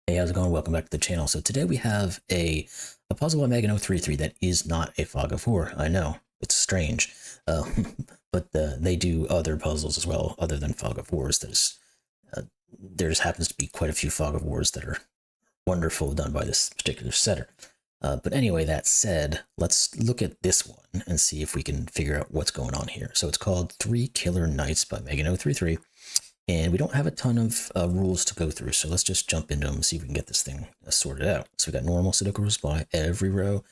Hey, how's it going? Welcome back to the channel. So today we have a puzzle by Megan033 that is not a Fog of War. I know, it's strange, uh, but they do other puzzles as well, other than Fog of Wars. There just happens to be quite a few Fog of Wars that are wonderful done by this particular setter. But anyway, that said, let's look at this one and see if we can figure out what's going on here. So it's called 3 Killer Nights by Megan033. And we don't have a ton of rules to go through, so let's just jump into them and see if we can get this thing sorted out. So we got normal Sudoku rules apply. Every row,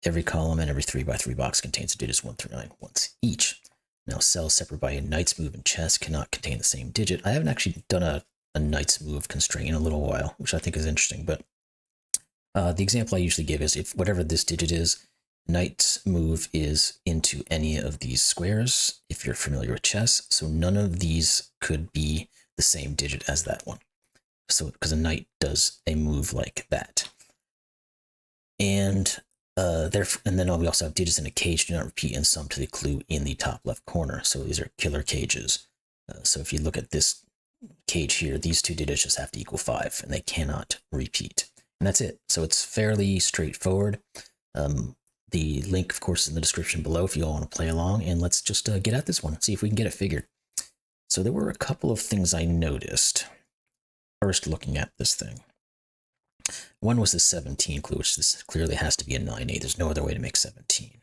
every column, and every 3x3 box contains the digits 1 through 9 once each. Now cells separated by a knight's move and chess cannot contain the same digit. I haven't actually done a knight's move constraint in a little while, which I think is interesting, but the example I usually give is if whatever this digit is, knight's move is into any of these squares, if you're familiar with chess. So none of these could be the same digit as that one. So because a knight does a move like that. And then we also have digits in a cage do not repeat and sum to the clue in the top left corner. So these are killer cages. So if you look at this cage here, these two digits just have to equal 5 and they cannot repeat. And that's it. So it's fairly straightforward. The link, of course, is in the description below if you all want to play along. And let's just get at this one, see if we can get it figured. So there were a couple of things I noticed first looking at this thing. One was the 17 clue, which this clearly has to be a 9-8. There's no other way to make 17.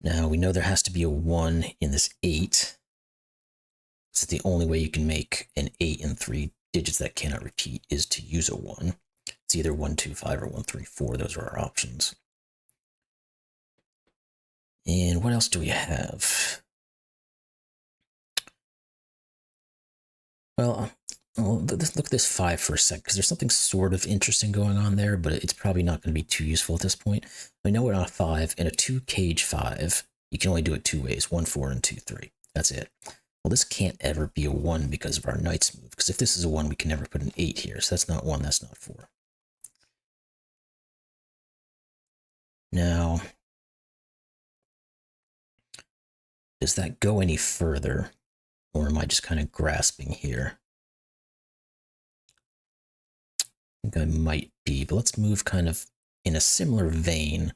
Now we know there has to be a 1 in this 8. It's the only way you can make an 8 in 3 digits that cannot repeat is to use a 1. It's either 1, 2, 5 or 1, 3, 4. Those are our options. And what else do we have? Well, let's look at this 5 for a sec, because there's something sort of interesting going on there, but it's probably not going to be too useful at this point. We know we're on a 5, and a 2 cage 5, you can only do it 2 ways, 1, 4, and 2, 3. That's it. Well, this can't ever be a 1 because of our knight's move, because if this is a 1, we can never put an 8 here, so that's not 1, that's not 4. Now, does that go any further, or am I just kind of grasping here? I think I might be, but let's move kind of in a similar vein.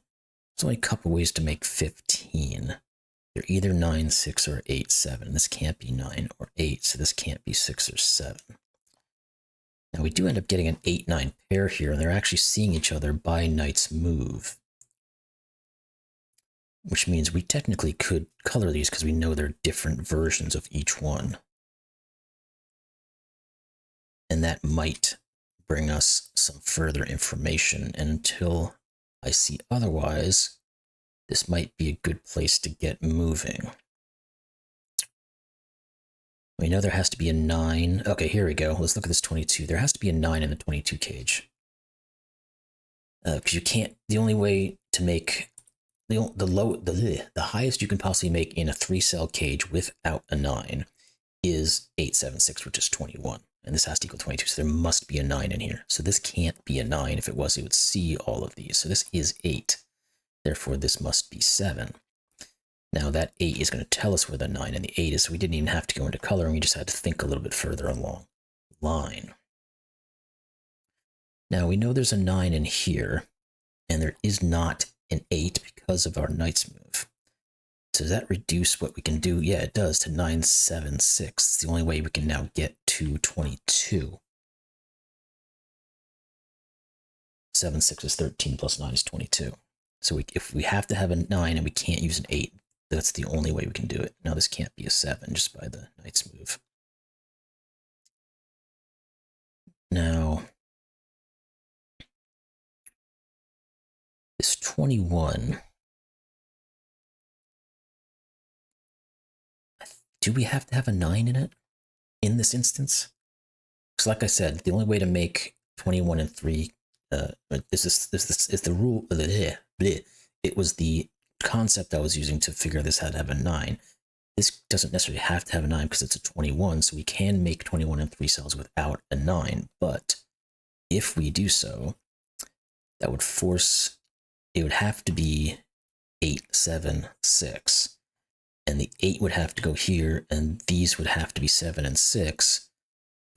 There's only a couple ways to make 15. They're either 9, 6, or 8, 7. This can't be 9 or 8, so this can't be 6 or 7. Now we do end up getting an 8-9 pair here, and they're actually seeing each other by knight's move. Which means we technically could color these because we know they're different versions of each one. And that might bring us some further information. And until I see otherwise, this might be a good place to get moving. We know there has to be a 9. Okay, here we go. Let's look at this 22. There has to be a 9 in the 22 cage. Because you can't, the only way to make the highest you can possibly make in a 3-cell cage without a 9 is 8, 7, 6, which is 21. And this has to equal 22, so there must be a 9 in here. So this can't be a 9. If it was, it would see all of these. So this is 8. Therefore, this must be 7. Now that 8 is going to tell us where the 9 and the 8 is, so we didn't even have to go into coloring. We just had to think a little bit further along the line. Now we know there's a 9 in here, and there is not an 8 because of our knight's move. So does that reduce what we can do? Yeah, it does, to 9, 7, 6. It's the only way we can now get to 22. 7, 6 is 13 plus 9 is 22. So if we have to have a 9 and we can't use an 8, that's the only way we can do it. Now this can't be a 7 just by the knight's move. Now, this 21, do we have to have a 9 in it in this instance? Because like I said, the only way to make 21 and 3 is the rule. It was the concept I was using to figure this had to have a 9. This doesn't necessarily have to have a 9 because it's a 21, so we can make 21 and 3 cells without a 9. But if we do so, that would force, it would have to be 8, 7, 6. And the 8 would have to go here, and these would have to be 7 and 6.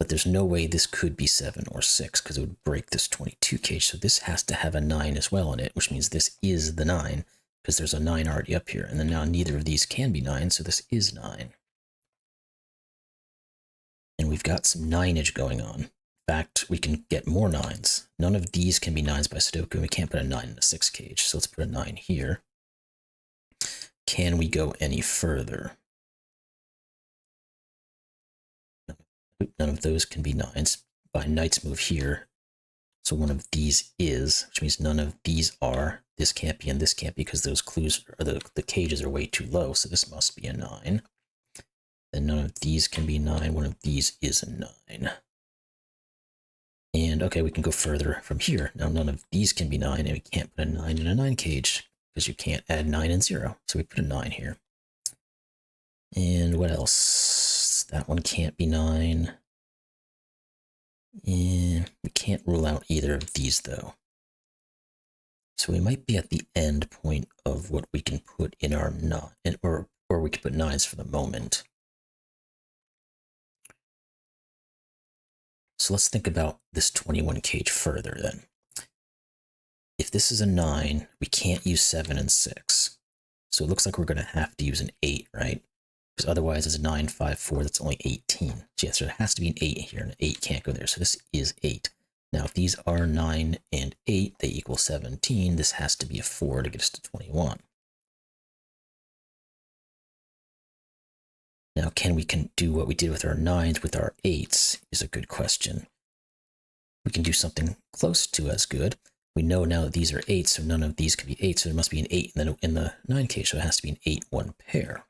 but there's no way this could be 7 or 6 because it would break this 22 cage. So this has to have a 9 as well in it, which means this is the 9 because there's a 9 already up here. And then now neither of these can be 9, so this is 9. And we've got some 9-age going on. In fact, we can get more 9s. None of these can be 9s by Sudoku, and we can't put a 9 in a 6 cage. So let's put a 9 here. Can we go any further? None of those can be 9s by knight's move here. So one of these is, which means none of these are. This can't be and this can't be because those clues, or the cages are way too low, so this must be a 9. Then none of these can be 9. One of these is a 9. And okay, we can go further from here. Now none of these can be 9, and we can't put a 9 in a 9 cage because you can't add 9 and 0. So we put a 9 here. And what else? That one can't be 9. And we can't rule out either of these though. So we might be at the end point of what we can put in our 9, or we could put 9s for the moment. So let's think about this 21 cage further then. If this is a 9, we can't use 7 and 6. So it looks like we're going to have to use an 8, right? Because otherwise it's 9, 5, 4, that's only 18. So yes, there has to be an 8 here, and an 8 can't go there. So this is 8. Now if these are 9 and 8, they equal 17. This has to be a 4 to get us to 21. Now can we do what we did with our 9s with our 8s is a good question. We can do something close to as good. We know now that these are 8s, so none of these can be 8, so there must be an 8 in the 9 cage, so it has to be an 8-1 pair.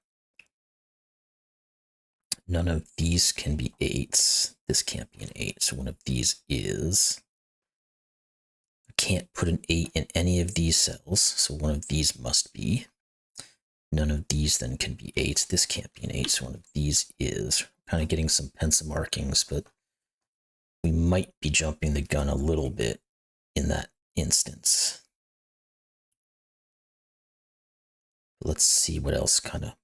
None of these can be 8s. This can't be an 8, so one of these is. I can't put an 8 in any of these cells, so one of these must be. None of these then can be 8s. This can't be an 8, so one of these is. Kind of getting some pencil markings, but we might be jumping the gun a little bit in that instance. Let's see what else kind of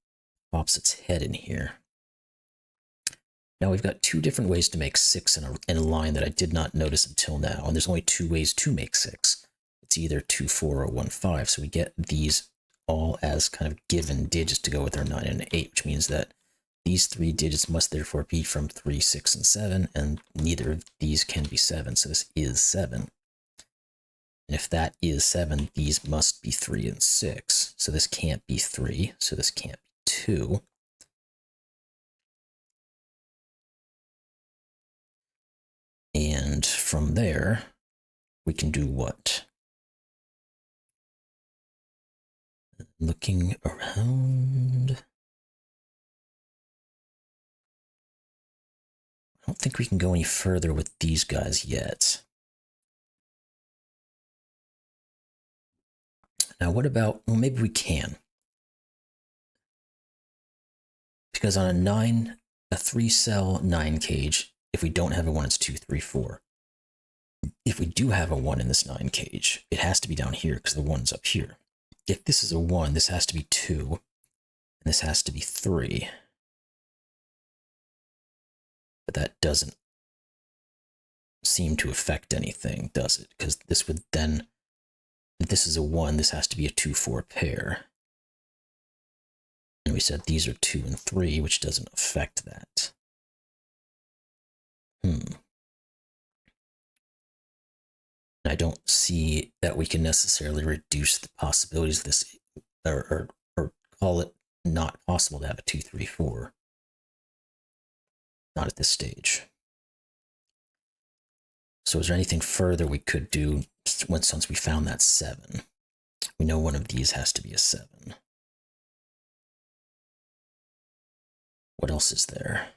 pops its head in here. Now we've got 2 different ways to make 6 in a line that I did not notice until now, and there's only 2 ways to make 6. It's either 2, 4, or 1, 5, so we get these all as kind of given digits to go with our 9 and 8, which means that these 3 digits must therefore be from 3, 6, and 7, and neither of these can be 7, so this is 7. And if that is 7, these must be 3 and 6, so this can't be 3, so this can't be 2. And from there, we can do what? Looking around. I don't think we can go any further with these guys yet. Now what about, well, maybe we can. Because on a 3-cell 9 cage, if we don't have a 1, it's 2, 3, 4. If we do have a 1 in this 9 cage, it has to be down here because the 1's up here. If this is a 1, this has to be 2, and this has to be 3. But that doesn't seem to affect anything, does it? Because this would then, if this is a 1, this has to be a 2, 4 pair. And we said these are 2 and 3, which doesn't affect that. I don't see that we can necessarily reduce the possibilities of this, or call it not possible to have a 2, 3, 4. Not at this stage. So is there anything further we could do once we found that 7? We know one of these has to be a 7. What else is there?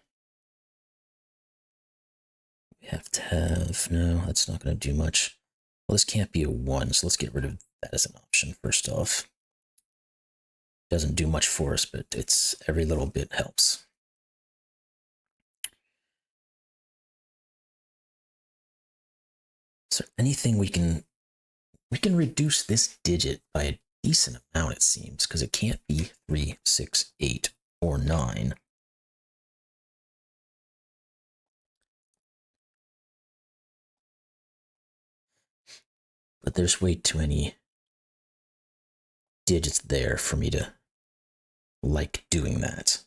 We have to have, no, that's not going to do much. Well, this can't be a 1, so let's get rid of that as an option first off. Doesn't do much for us, but it's every little bit helps. Is there anything we can reduce this digit by a decent amount, it seems, because it can't be 3, 6, 8, or 9. But there's way too many digits there for me to like doing that.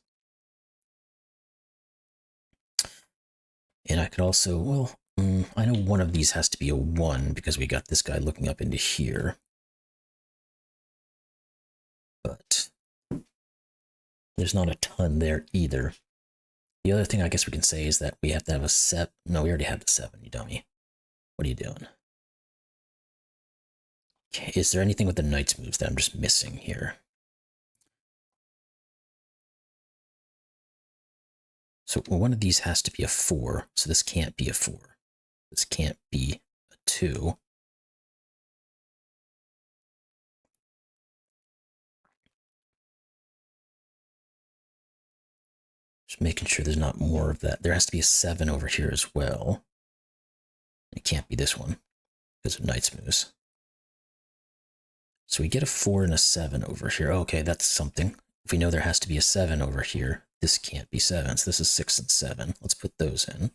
And I could also, well, I know one of these has to be a 1 because we got this guy looking up into here. But there's not a ton there either. The other thing I guess we can say is that we have to have a 7. No, we already have the 7, you dummy. What are you doing? Okay, is there anything with the knight's moves that I'm just missing here? So one of these has to be a 4, so this can't be a 4. This can't be a 2. Just making sure there's not more of that. There has to be a 7 over here as well. It can't be this one because of knight's moves. So we get a 4 and a 7 over here. Okay, that's something. If we know there has to be a 7 over here, this can't be 7. So this is 6 and 7. Let's put those in.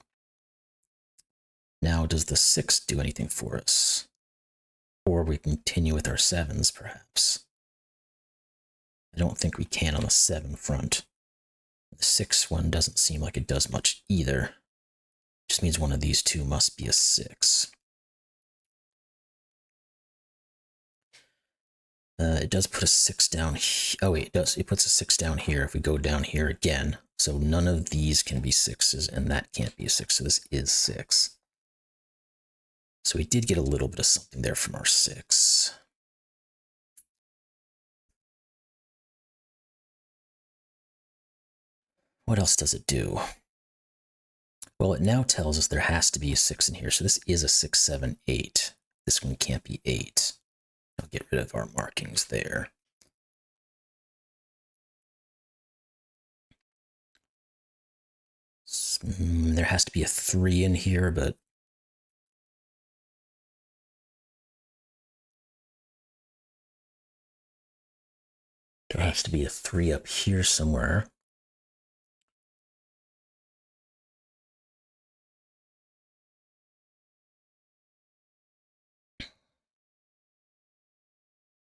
Now, does the 6 do anything for us? Or we continue with our 7s, perhaps. I don't think we can on the 7 front. The 6 one doesn't seem like it does much either. Just means one of these two must be a 6. It does put a 6 down. Oh wait, it does. It puts a 6 down here if we go down here again. So none of these can be 6s, and that can't be a 6. So this is 6. So we did get a little bit of something there from our 6. What else does it do? Well, it now tells us there has to be a 6 in here. So this is a 6, 7, 8. This one can't be 8. I'll get rid of our markings there. There has to be a 3 in here, but there has to be a 3 up here somewhere.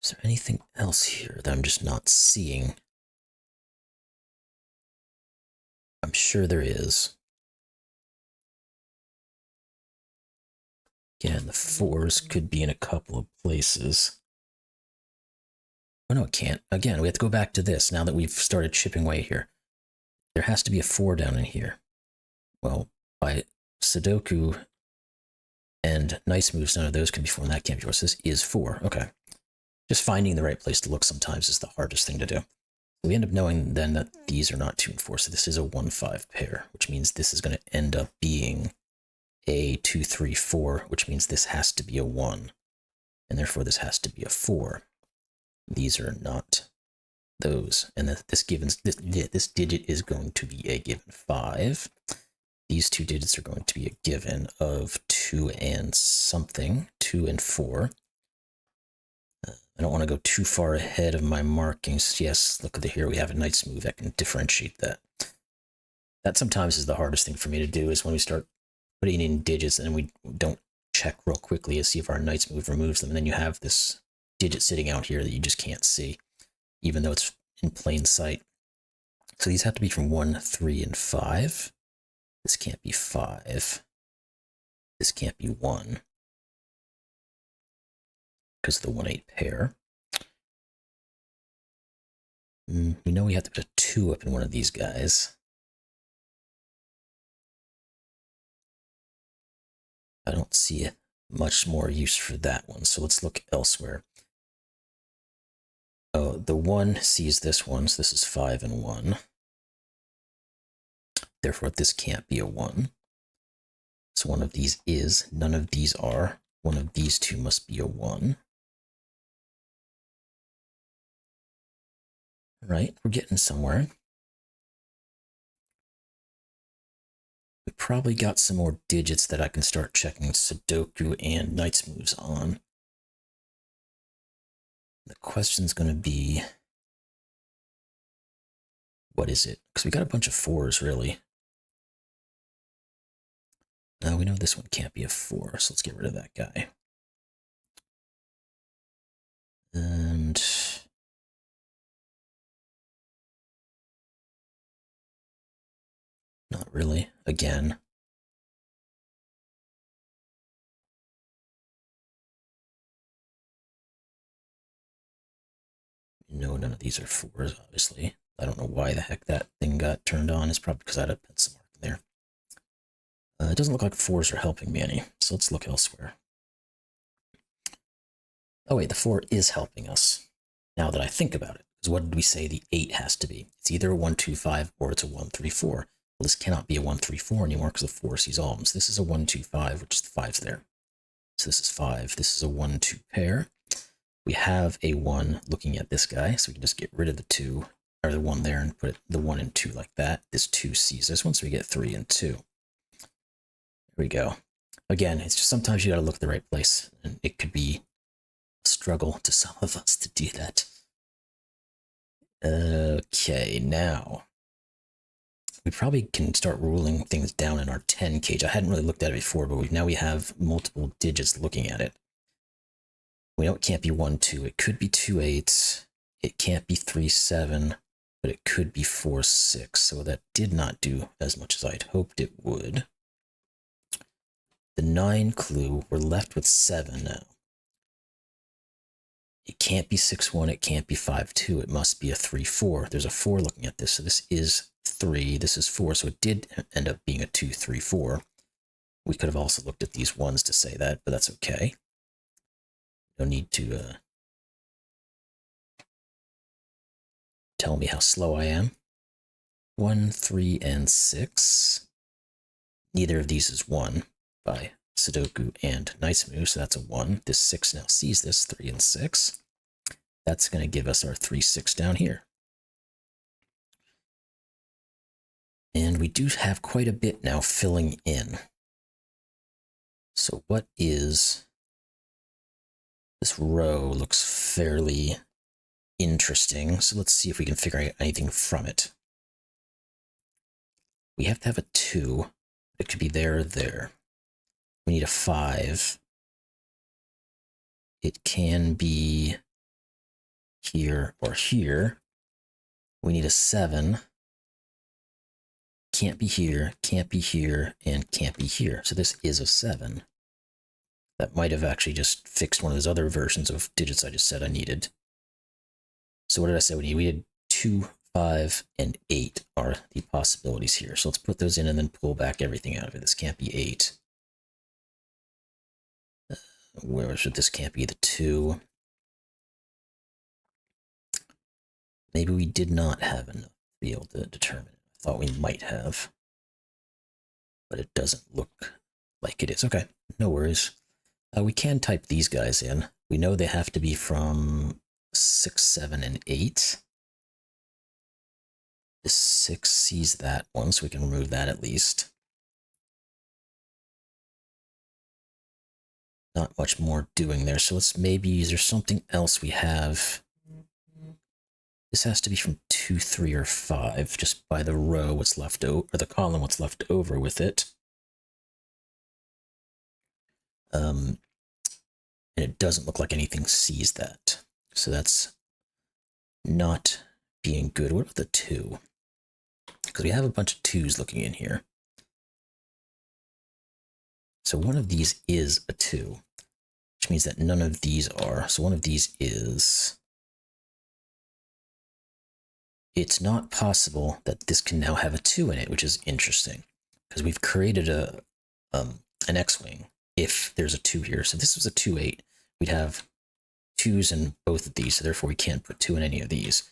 Is there anything else here that I'm just not seeing? I'm sure there is. Again, the 4s could be in a couple of places. Oh no, it can't. Again, we have to go back to this now that we've started chipping away here. There has to be a 4 down in here. Well, by Sudoku and nice moves, none of those can be 4, and that can't be 4. So this is 4. Okay. Just finding the right place to look sometimes is the hardest thing to do. We end up knowing then that these are not 2 and 4, so this is a 1-5 pair, which means this is going to end up being a 2, 3, 4, which means this has to be a 1, and therefore this has to be a 4. These are not those, and this digit is going to be a given 5. These 2 digits are going to be a given of 2 and something, 2 and 4. I don't want to go too far ahead of my markings. Yes, look at here, we have a knight's move that can differentiate that. That sometimes is the hardest thing for me to do, is when we start putting in digits and we don't check real quickly to see if our knight's move removes them, and then you have this digit sitting out here that you just can't see, even though it's in plain sight. So these have to be from 1, 3, and 5. This can't be 5. This can't be 1. Because of the 1-8 pair. We know we have to put a 2 up in one of these guys. I don't see much more use for that one, so let's look elsewhere. Oh, the 1 sees this one, so this is 5 and 1. Therefore, this can't be a 1. So one of these is, none of these are. One of these 2 must be a 1. Right, we're getting somewhere. We probably got some more digits that I can start checking Sudoku and knight's moves on. The question's going to be, what is it? Because we got a bunch of 4s, really. We know this one can't be a 4, so let's get rid of that guy. And not really, again. No, none of these are 4s, obviously. I don't know why the heck that thing got turned on. It's probably because I had a pencil mark in there. It doesn't look like 4s are helping me any, so let's look elsewhere. Oh wait, the 4 is helping us, now that I think about it. Because what did we say the 8 has to be? It's either a 1, 2, 5 or it's a 1, 3, 4. Well, this cannot be a 1, 3, 4 anymore because the 4 sees all of them. So this is a 1, 2, 5, which is the 5's there. So this is 5. This is a 1, 2 pair. We have a 1 looking at this guy, so we can just get rid of the 2, or the 1 there, and put the 1 and 2 like that. This 2 sees this one, so we get 3 and 2. There we go. Again, it's just sometimes you gotta look at the right place, and it could be a struggle to some of us to do that. Okay, now we probably can start ruling things down in our 10 cage. I hadn't really looked at it before, but now we have multiple digits looking at it. We know it can't be 1, 2. It could be 2, 8. It can't be 3, 7, but it could be 4, 6. So that did not do as much as I'd hoped it would. The 9 clue, we're left with 7 now. It can't be 6, 1. It can't be 5, 2. It must be a 3, 4. There's a 4 looking at this. So this is 3. This is 4. So it did end up being a 2, 3, 4. We could have also looked at these ones to say that, but that's okay. No need to tell me how slow I am. 1, 3, and 6. Neither of these is 1 by Sudoku and Nice Move, so that's a 1. This 6 now sees this, 3 and 6. That's going to give us our 3, 6 down here. And we do have quite a bit now filling in. So what is... This row looks fairly interesting, so let's see if we can figure out anything from it. We have to have a 2. It could be there or there. We need a 5. It can be here or here. We need a 7. Can't be here, can't be here, and can't be here. So this is a 7. That might have actually just fixed one of those other versions of digits I just said I needed. So what did I say we need? We had 2, 5, and 8 are the possibilities here. So let's put those in and then pull back everything out of it. This can't be 8. Where should this can't be the 2? Maybe we did not have enough to be able to determine it. I thought we might have. But it doesn't look like it is. Okay, no worries. We can type these guys in. We know they have to be from 6, 7, and 8. The 6 sees that one, so we can remove that at least. Not much more doing there, so let's maybe, is there something else we have? This has to be from 2, 3, or 5, just by the row what's left over, or the column what's left over with it. And it doesn't look like anything sees that. So that's not being good. What about the 2? Because we have a bunch of 2s looking in here. So one of these is a 2, which means that none of these are. So one of these is... It's not possible that this can now have a 2 in it, which is interesting. Because we've created an X-Wing if there's a 2 here. So if this was a 2, 8, we'd have 2s in both of these, so therefore we can't put 2 in any of these.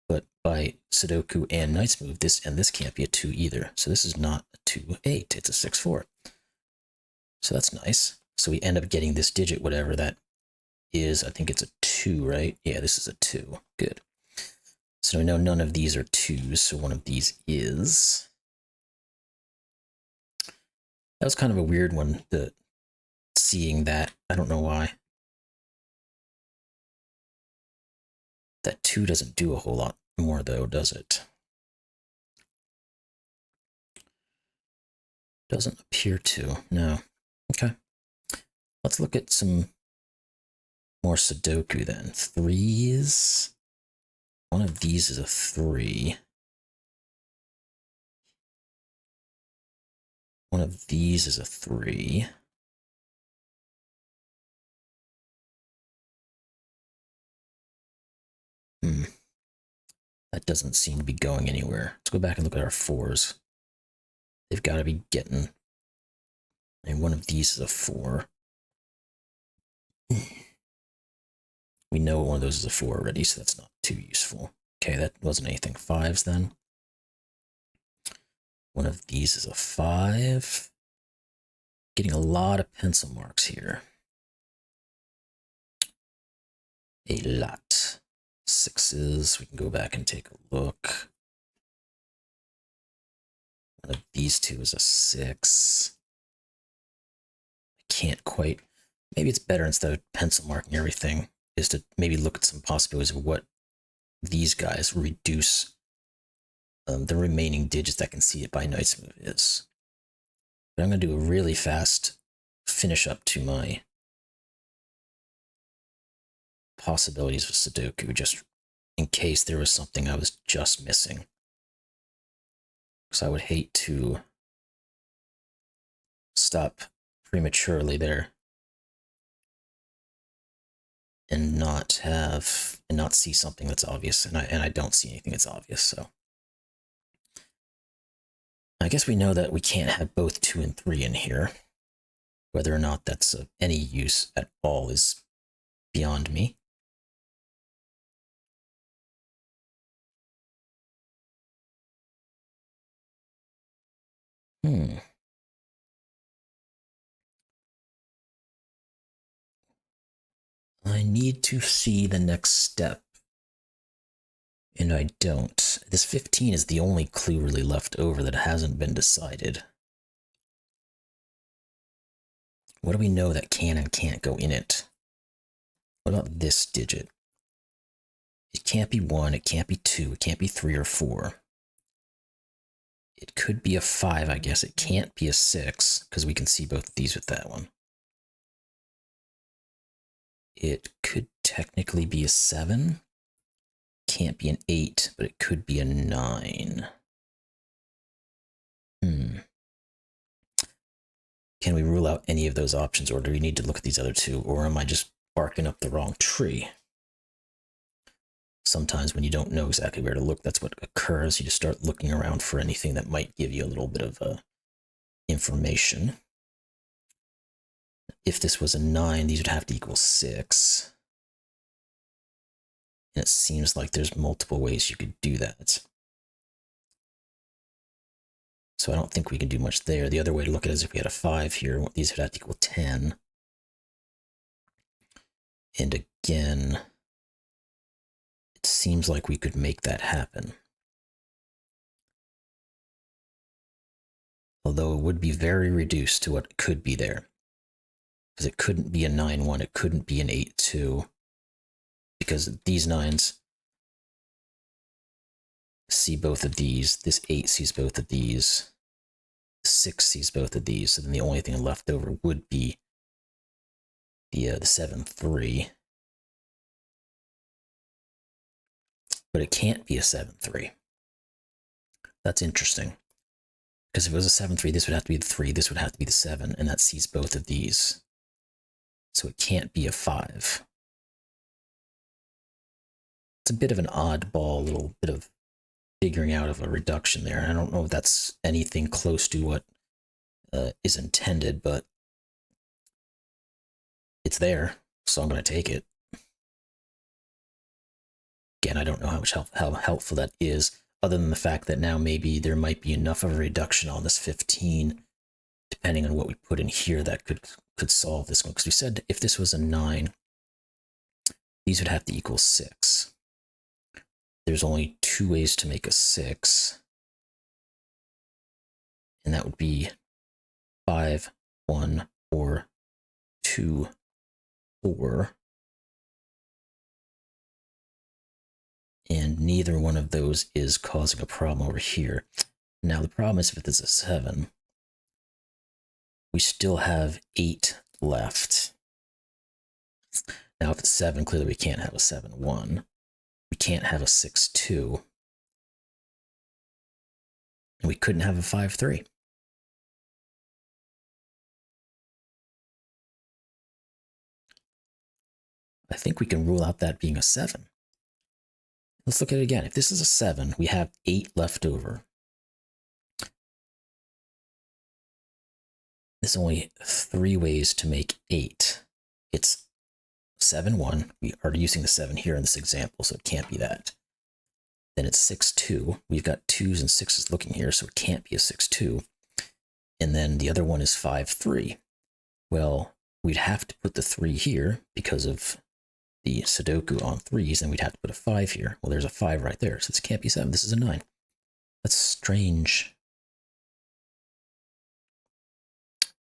But by Sudoku and Nice Move, this and this can't be a 2 either. So this is not a 2, 8, it's a 6, 4. So that's nice. So we end up getting this digit, whatever that is. I think it's a 2, right? Yeah, this is a 2. Good. So we know none of these are 2s, so one of these is. That was kind of a weird one, seeing that. I don't know why. That 2 doesn't do a whole lot more, though, does it? Doesn't appear to, no. Okay. Let's look at some More Sudoku then. Threes. One of these is a 3. One of these is a 3. That doesn't seem to be going anywhere. Let's go back and look at our 4s. They've got to be getting... And one of these is a 4. We know one of those is a 4 already, so that's not too useful. Okay, that wasn't anything. 5s then. One of these is a 5. Getting a lot of pencil marks here. A lot. 6s. We can go back and take a look. One of these two is a 6. I can't quite... Maybe it's better, instead of pencil marking everything, is to maybe look at some possibilities of what these guys reduce the remaining digits that can see it by Knight's Move is. But I'm going to do a really fast finish up to my possibilities of Sudoku, just in case there was something I was just missing. Because I would hate to stop prematurely there and not see something that's obvious, and I don't see anything that's obvious. So I guess we know that we can't have both 2 and 3 in here. Whether or not that's of any use at all is beyond me. I need to see the next step. And I don't. This 15 is the only clue really left over that hasn't been decided. What do we know that can and can't go in it? What about this digit? It can't be 1, it can't be 2, it can't be 3 or 4. It could be a 5, I guess. It can't be a 6, because we can see both of these with that one. It could technically be a 7. Can't be an 8, but it could be a 9. Can we rule out any of those options, or do we need to look at these other two, or am I just barking up the wrong tree? Sometimes when you don't know exactly where to look, that's what occurs. You just start looking around for anything that might give you a little bit of information. If this was a 9, these would have to equal 6. And it seems like there's multiple ways you could do that. So I don't think we can do much there. The other way to look at it is if we had a 5 here, these would have to equal 10. And again, it seems like we could make that happen. Although it would be very reduced to what could be there. Because it couldn't be a 9-1, it couldn't be an 8-2. Because these 9s see both of these, this 8 sees both of these, 6 sees both of these, so then the only thing left over would be the 7-3. But it can't be a 7-3. That's interesting. Because if it was a 7-3, this would have to be the 3, this would have to be the 7, and that sees both of these. So it can't be a 5. It's a bit of an oddball little bit of figuring out of a reduction there. I don't know if that's anything close to what is intended, but it's there, so I'm going to take it. Again, I don't know how helpful that is, other than the fact that now maybe there might be enough of a reduction on this 15, depending on what we put in here, that could solve this one. Because we said if this was a 9, these would have to equal 6. There's only 2 ways to make a 6. And that would be 5, 1, or 2, 4. And neither one of those is causing a problem over here. Now the problem is if it's a 7, we still have 8 left. Now, if it's 7, clearly we can't have a 7-1. We can't have a 6-2. And we couldn't have a 5-3. I think we can rule out that being a 7. Let's look at it again. If this is a 7, we have 8 left over. There's only 3 ways to make 8. It's 7-1. We are using the 7 here in this example, so it can't be that. Then it's 6-2. We've got 2s and 6s looking here, so it can't be a 6-2. And then the other one is 5-3. Well, we'd have to put the 3 here because of the Sudoku on 3s, and we'd have to put a 5 here. Well, there's a 5 right there, so this can't be 7. This is a 9. That's strange.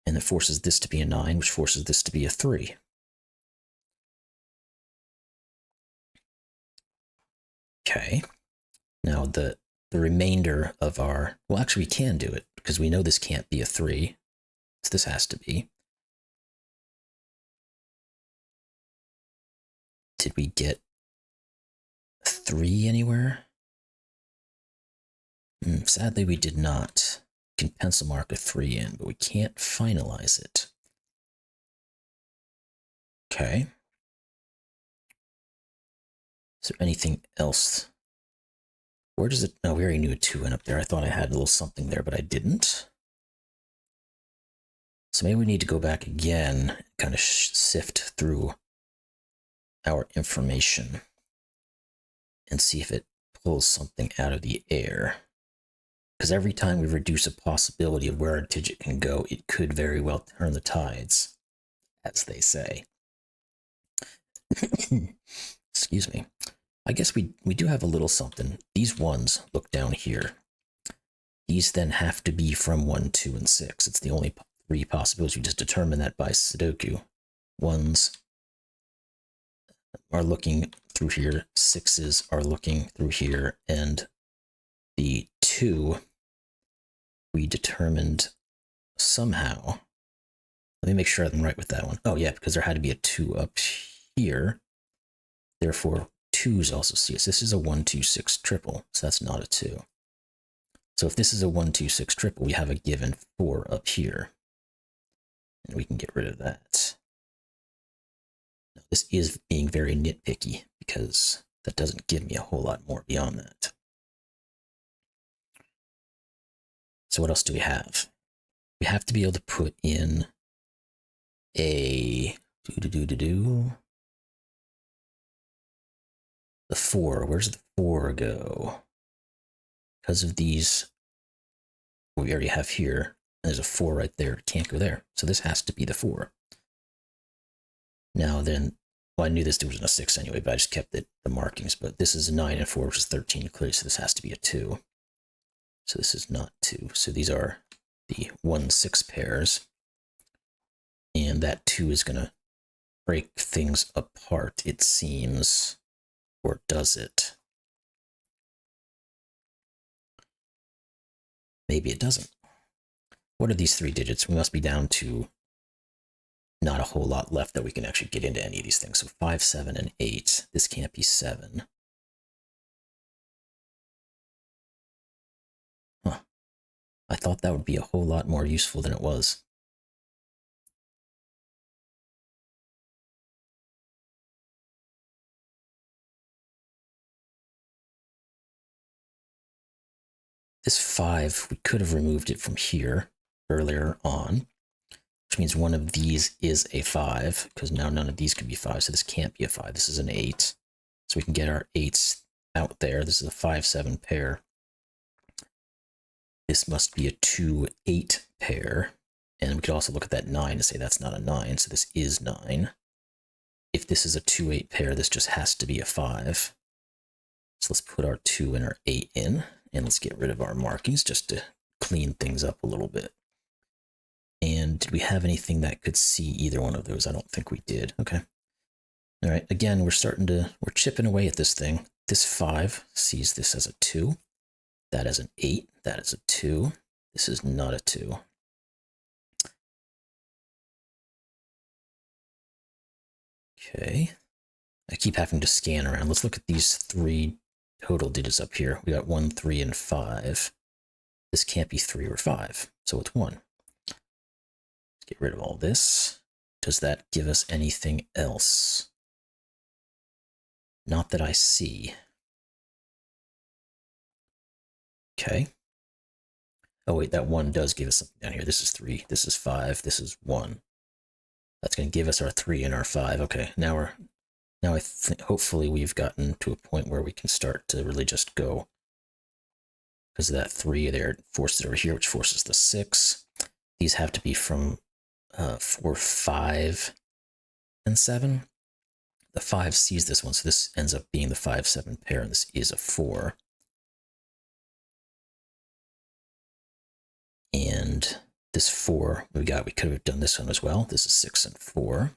And it forces this to be a 9, which forces this to be a 3. Okay. Now the remainder of our... Well, actually, we can do it, because we know this can't be a 3. So this has to be. Did we get 3 anywhere? Sadly, we did not. We can pencil mark a 3 in, but we can't finalize it. Okay. Is there anything else? Where does it... No, we already knew a 2 went up there. I thought I had a little something there, but I didn't. So maybe we need to go back again and kind of sift through our information and see if it pulls something out of the air. Because every time we reduce a possibility of where a digit can go, it could very well turn the tides, as they say. Excuse me. I guess we do have a little something. These 1s, look down here. These then have to be from 1, 2, and 6. It's the only 3 possibilities. We just determine that by Sudoku. 1s are looking through here, 6s are looking through here, and the 2 we determined somehow. Let me make sure I'm right with that one. Oh yeah, because there had to be a 2 up here. Therefore, 2s also see us. This is a 1, 2, 6 triple, so that's not a 2. So if this is a 1, 2, 6 triple, we have a given 4 up here. And we can get rid of that. Now, this is being very nitpicky because that doesn't give me a whole lot more beyond that. So what else do we have? We have to be able to put in a the 4. Where's the 4 go? Because of these, what we already have here, there's a 4 right there. It can't go there. So this has to be the 4. Now then, well, I knew this wasn't a 6 anyway, but I just kept the markings. But this is a 9 and 4, which is 13 clearly, so this has to be a 2. So this is not 2. So these are the 1, 6 pairs. And that 2 is going to break things apart, it seems. Or does it? Maybe it doesn't. What are these 3 digits? We must be down to not a whole lot left that we can actually get into any of these things. So 5, 7, and 8. This can't be 7. Huh. I thought that would be a whole lot more useful than it was. This 5, we could have removed it from here earlier on, which means one of these is a 5, because now none of these can be 5, so this can't be a 5. This is an 8. So we can get our 8s out there. This is a 5, 7 pair. This must be a 2, 8 pair. And we could also look at that 9 and say that's not a 9, so this is 9. If this is a 2, 8 pair, this just has to be a 5. So let's put our 2 and our 8 in, and let's get rid of our markings just to clean things up a little bit. And did we have anything that could see either one of those? I don't think we did. Okay. All right. Again, we're chipping away at this thing. This 5 sees this as a 2. That as an 8. That is a 2. This is not a 2. Okay. I keep having to scan around. Let's look at these 3 total digits up here. We got 1, 3, and 5. This can't be 3 or 5, so it's 1. Let's get rid of all this. Does that give us anything else? Not that I see. Okay. Oh wait, that 1 does give us something down here. This is 3, this is 5, this is 1. That's going to give us our 3 and our 5. Okay, now I think hopefully we've gotten to a point where we can start to really just go. Because of that 3 there, forced it over here, which forces the 6. These have to be from 4, 5, and 7. The 5 sees this one, so this ends up being the 5, 7 pair, and this is a 4. And this 4 we could have done this one as well. This is 6 and 4.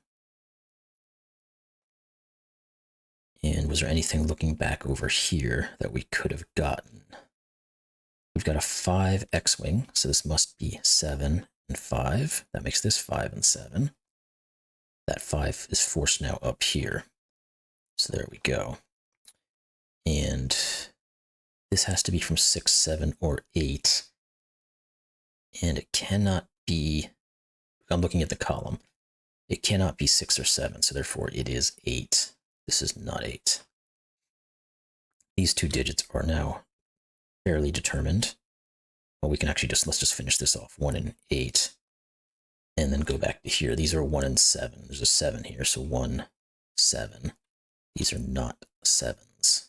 And was there anything looking back over here that we could have gotten? We've got a 5 X-Wing, so this must be 7 and 5. That makes this 5 and 7. That 5 is forced now up here. So there we go. And this has to be from 6, 7, or 8. And it cannot be, I'm looking at the column, it cannot be 6 or 7, so therefore it is 8. This is not 8. These 2 digits are now fairly determined. Well, we can actually let's just finish this off. 1 and 8. And then go back to here. These are 1 and 7. There's a 7 here, so 1, 7. These are not 7s.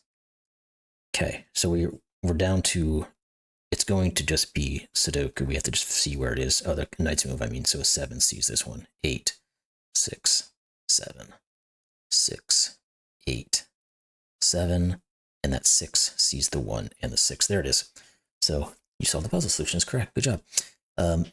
Okay, so we're down to, it's going to just be Sudoku. We have to just see where it is. Oh, the knight's move, I mean, so a 7 sees this one. 8, 6, 7, 6, 8, 7, and that 6 sees the 1 and the 6. There it is. So you solved the puzzle. Solution is correct. Good job.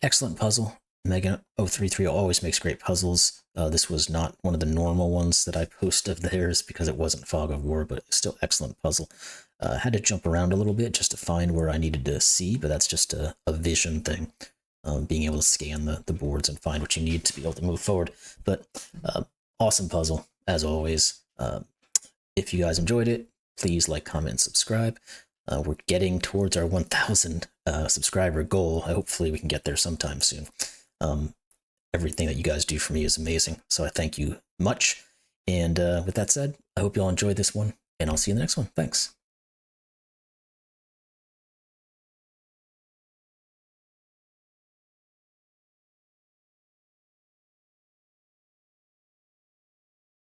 Excellent puzzle. Mega 033 always makes great puzzles. This was not one of the normal ones that I post of theirs because it wasn't Fog of War, but still excellent puzzle. Had to jump around a little bit just to find where I needed to see, but that's just a vision thing. Being able to scan the boards and find what you need to be able to move forward. But awesome puzzle, as always. If you guys enjoyed it, please like, comment, and subscribe. We're getting towards our 1,000 subscriber goal. Hopefully we can get there sometime soon. Everything that you guys do for me is amazing, so I thank you much. And with that said, I hope you all enjoyed this one, and I'll see you in the next one. Thanks.